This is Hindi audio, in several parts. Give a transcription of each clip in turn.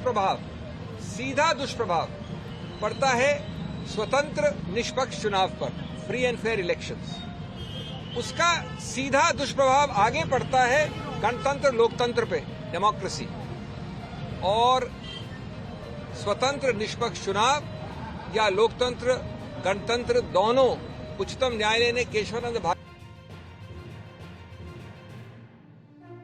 दुष्प्रभाव, सीधा दुष्प्रभाव पड़ता है स्वतंत्र निष्पक्ष चुनाव पर, फ्री एंड फेयर इलेक्शंस। उसका सीधा दुष्प्रभाव आगे पड़ता है गणतंत्र लोकतंत्र पे, डेमोक्रेसी। और स्वतंत्र निष्पक्ष चुनाव या लोकतंत्र गणतंत्र दोनों उच्चतम न्यायालय ने केशवानंद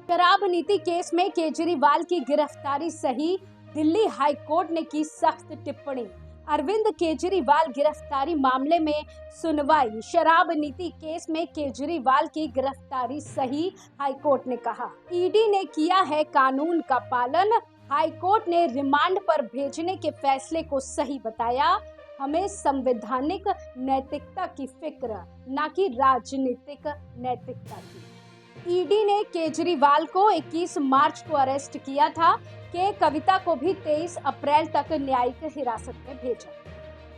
शराब नीति केस में केजरीवाल की गिरफ्तारी सही, दिल्ली हाई कोर्ट ने की सख्त टिप्पणी। अरविंद केजरीवाल गिरफ्तारी मामले में सुनवाई। शराब नीति केस में केजरीवाल की गिरफ्तारी सही, हाईकोर्ट ने कहा। ईडी ने किया है कानून का पालन, हाईकोर्ट ने रिमांड पर भेजने के फैसले को सही बताया। हमें संवैधानिक नैतिकता की फिक्र, न कि राजनीतिक नैतिकता की। ईडी ने केजरीवाल को 21 मार्च को अरेस्ट किया था कि कविता को भी 23 अप्रैल तक न्यायिक हिरासत में भेजा।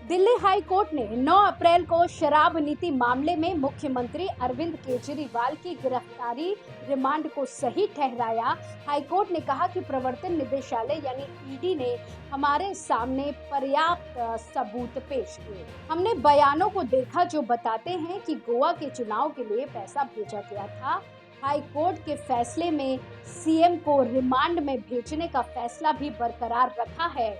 दिल्ली हाई कोर्ट ने 9 अप्रैल को शराब नीति मामले में मुख्यमंत्री अरविंद केजरीवाल की गिरफ्तारी रिमांड को सही ठहराया। हाई कोर्ट ने कहा कि प्रवर्तन निदेशालय यानी ईडी ने हमारे सामने पर्याप्त सबूत पेश किए। हमने बयानों को देखा जो बताते हैं कि गोवा के चुनाव के लिए पैसा भेजा गया था। हाई कोर्ट के फैसले में सीएम को रिमांड में भेजने का फैसला भी बरकरार रखा है।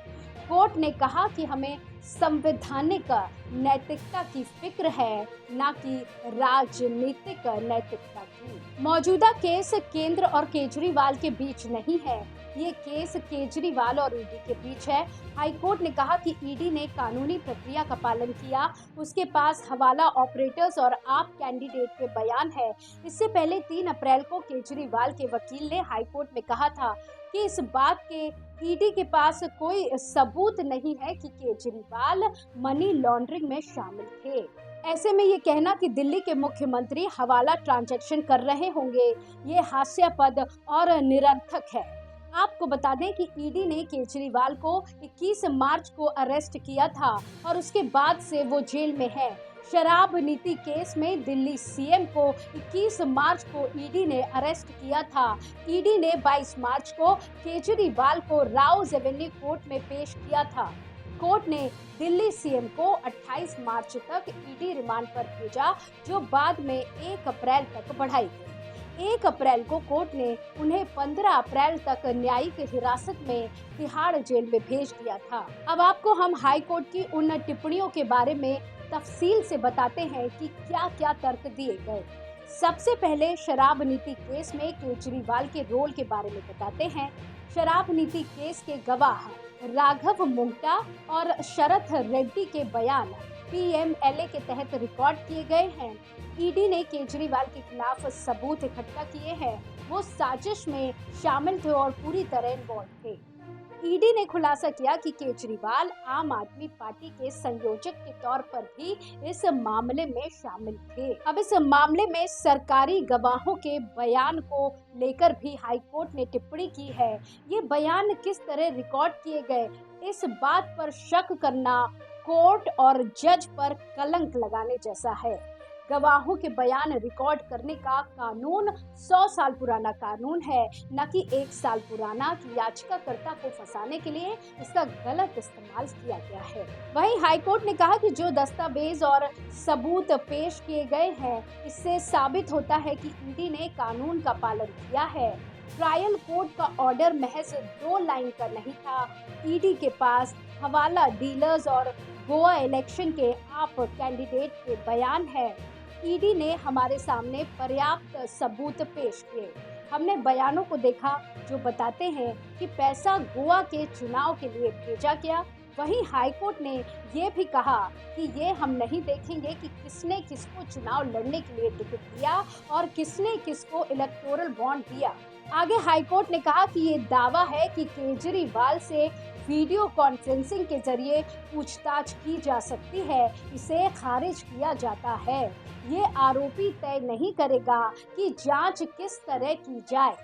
कोर्ट ने कहा कि हमें संवैधानिक नैतिकता की फिक्र है, न कि राजनीतिक नैतिकता की। मौजूदा केस केंद्र और केजरीवाल के बीच नहीं है, ये केस केजरीवाल और ईडी के बीच है। हाईकोर्ट ने कहा कि ईडी ने कानूनी प्रक्रिया का पालन किया, उसके पास हवाला ऑपरेटर्स और आप कैंडिडेट के बयान है। इससे पहले 3 अप्रैल को केजरीवाल के वकील ने हाईकोर्ट में कहा था कि इस बात के ईडी के पास कोई सबूत नहीं है कि केजरीवाल मनी लॉन्ड्रिंग में शामिल थे। ऐसे में ये कहना कि दिल्ली के मुख्यमंत्री हवाला ट्रांजैक्शन कर रहे होंगे, ये हास्यास्पद और निरर्थक है। आपको बता दें कि ईडी ने केजरीवाल को 21 मार्च को अरेस्ट किया था और उसके बाद से वो जेल में है। शराब नीति केस में दिल्ली सीएम को 21 मार्च को ईडी ने अरेस्ट किया था। ईडी ने 22 मार्च को केजरीवाल को राउज एवेन्यू कोर्ट में पेश किया था। कोर्ट ने दिल्ली सीएम को 28 मार्च तक ईडी रिमांड पर भेजा, जो बाद में 1 अप्रैल तक बढ़ाई गई। 1 अप्रैल को कोर्ट ने उन्हें 15 अप्रैल तक न्यायिक हिरासत में तिहाड़ जेल में भेज दिया था। अब आपको हम हाई कोर्ट की उन टिप्पणियों के बारे में तफसील से बताते हैं कि क्या क्या तर्क दिए गए। सबसे पहले शराब नीति केस में केजरीवाल के रोल के बारे में बताते हैं। शराब नीति केस के गवाह राघव मुंगटा और शरथ रेड्डी के बयान पीएमएलए के तहत रिकॉर्ड किए गए हैं। ईडी ने केजरीवाल के खिलाफ सबूत इकट्ठा किए हैं, वो साजिश में शामिल थे और पूरी तरह इन्वॉल्व थे। ईडी ने खुलासा किया कि केजरीवाल आम आदमी पार्टी के संयोजक के तौर पर भी इस मामले में शामिल थे। अब इस मामले में सरकारी गवाहों के बयान को लेकर भी हाई कोर्ट ने टिप्पणी की है। ये बयान किस तरह रिकॉर्ड किए गए, इस बात पर शक करना कोर्ट और जज पर कलंक लगाने जैसा है। गवाहों के बयान रिकॉर्ड करने का कानून 100 साल पुराना कानून है, न कि 1 साल पुराना, कि याचिकाकर्ता को फंसाने के लिए इसका गलत इस्तेमाल किया गया है। वहीं हाईकोर्ट ने कहा कि जो दस्तावेज और सबूत पेश किए गए हैं, इससे साबित होता है कि ईडी ने कानून का पालन किया है। ट्रायल कोर्ट का ऑर्डर महज 2 लाइन का नहीं था। ईडी के पास हवाला डीलर्स और गोवा इलेक्शन के आप कैंडिडेट के बयान है। ईडी ने हमारे सामने पर्याप्त सबूत पेश किए। हमने बयानों को देखा जो बताते हैं कि पैसा गोवा के चुनाव के लिए भेजा गया। वहीं हाईकोर्ट ने ये भी कहा कि ये हम नहीं देखेंगे कि किसने किसको चुनाव लड़ने के लिए टिकट दिया और किसने किसको इलेक्टोरल बॉन्ड दिया। आगे हाईकोर्ट ने कहा कि ये दावा है कि केजरीवाल से वीडियो कॉन्फ्रेंसिंग के जरिए पूछताछ की जा सकती है, इसे खारिज किया जाता है। ये आरोपी तय नहीं करेगा कि जांच किस तरह की जाए।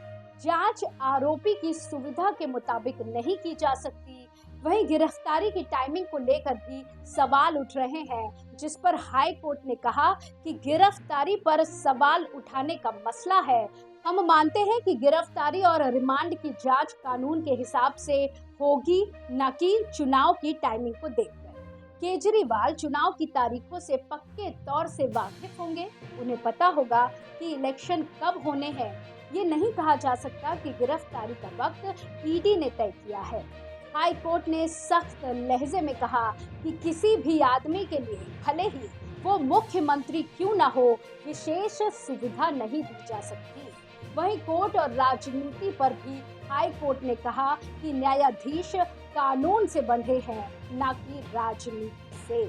जांच आरोपी की सुविधा के मुताबिक नहीं की जा सकती। वहीं गिरफ्तारी की टाइमिंग को लेकर भी सवाल उठ रहे हैं, जिस पर हाई कोर्ट ने कहा कि गिरफ्तारी पर सवाल उठाने का मसला है हम मानते हैं कि गिरफ्तारी और रिमांड की जांच कानून के हिसाब से होगी, न कि चुनाव की टाइमिंग को देखकर। केजरीवाल चुनाव की तारीखों से पक्के तौर से वाकिफ होंगे। उन्हें पता होगा कि इलेक्शन कब होने हैं। ये नहीं कहा जा सकता कि गिरफ्तारी का वक्त ईडी ने तय किया है। हाई कोर्ट ने सख्त लहजे में कहा कि किसी भी आदमी के लिए, भले ही वो मुख्यमंत्री क्यों ना हो, विशेष सुविधा नहीं दी जा सकती। वहीं कोर्ट और राजनीति पर भी हाई कोर्ट ने कहा कि न्यायाधीश कानून से बंधे हैं, न कि राजनीति से।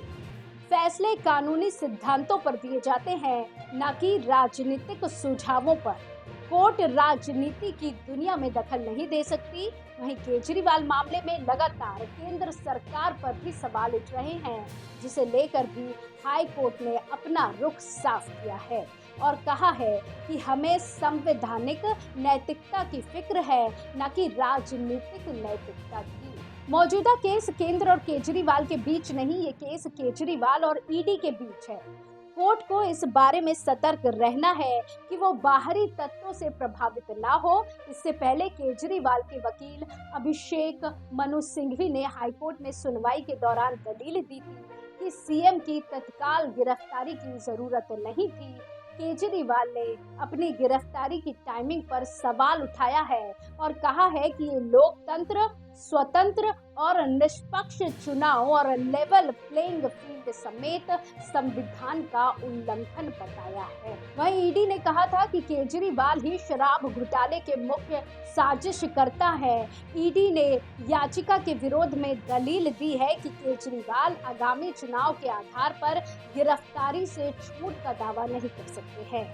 फैसले कानूनी सिद्धांतों पर दिए जाते हैं, न कि राजनीतिक सुझावों पर। कोर्ट राजनीति की दुनिया में दखल नहीं दे सकती। वहीं केजरीवाल मामले में लगातार केंद्र सरकार पर भी सवाल उठ रहे हैं, जिसे लेकर भी हाई कोर्ट ने अपना रुख साफ किया है और कहा है कि हमें संवैधानिक नैतिकता की फिक्र है, न कि राजनीतिक नैतिकता की। मौजूदा केस केंद्र और केजरीवाल के बीच नहीं, ये केस केजरीवाल और ईडी के बीच है। कोर्ट को इस बारे में सतर्क रहना है कि वो बाहरी तत्वों से प्रभावित ना हो। इससे पहले केजरीवाल के वकील अभिषेक मनु सिंघवी ने हाईकोर्ट में सुनवाई के दौरान दलील दी थी कि सीएम की तत्काल गिरफ्तारी की जरूरत नहीं थी। केजरीवाल ने अपनी गिरफ्तारी की टाइमिंग पर सवाल उठाया है और कहा है कि ये लोकतंत्र, स्वतंत्र और निष्पक्ष चुनाव और लेवल प्लेइंग फील्ड समेत संविधान का उल्लंघन बताया है। वहीं ईडी ने कहा था कि केजरीवाल ही शराब घोटाले के मुख्य साजिशकर्ता है। ईडी ने याचिका के विरोध में दलील दी है कि केजरीवाल आगामी चुनाव के आधार पर गिरफ्तारी से छूट का दावा नहीं कर सकते हैं।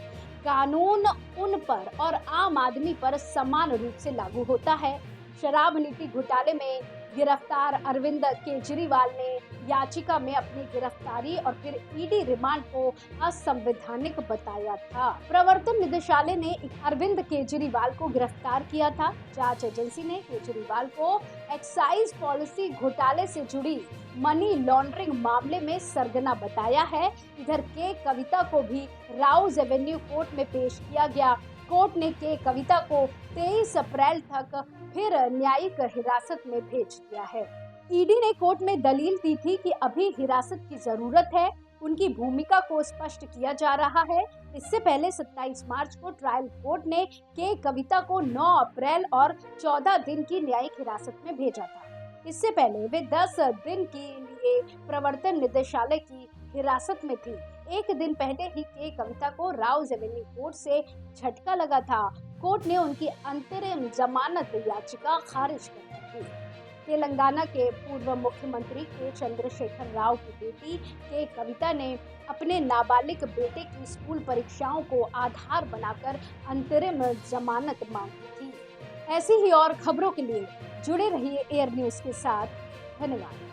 कानून उन पर और आम आदमी पर समान रूप से लागू होता है। शराब नीति घोटाले में गिरफ्तार अरविंद केजरीवाल ने याचिका में अपनी गिरफ्तारी और फिर ईडी रिमांड को असंवैधानिक बताया था। प्रवर्तन निदेशालय ने अरविंद केजरीवाल को गिरफ्तार किया था। जांच एजेंसी ने केजरीवाल को एक्साइज पॉलिसी घोटाले से जुड़ी मनी लॉन्ड्रिंग मामले में सरगना बताया है। इधर के कविता को भी राउज एवेन्यू कोर्ट में पेश किया गया। कोर्ट ने के कविता को 23 अप्रैल तक फिर न्यायिक हिरासत में भेज दिया है। ईडी ने कोर्ट में दलील दी थी कि अभी हिरासत की जरूरत है। उनकी भूमिका को स्पष्ट किया जा रहा है। इससे पहले 27 मार्च को ट्रायल कोर्ट ने के कविता को 9 अप्रैल और 14 दिन की न्यायिक हिरासत में भेजा था। इससे पहले वे 10 दिन के लिए प्रवर्तन निदेशालय की हिरासत में थी। एक दिन पहले ही के कविता को राउज एवेन्यू कोर्ट से झटका लगा था। कोर्ट ने उनकी अंतरिम जमानत याचिका खारिज कर दी थी। तेलंगाना के पूर्व मुख्यमंत्री के चंद्रशेखर राव की बेटी के कविता ने अपने नाबालिग बेटे की स्कूल परीक्षाओं को आधार बनाकर अंतरिम जमानत मांगी थी। ऐसी ही और खबरों के लिए जुड़े रहिए एयर न्यूज के साथ। धन्यवाद।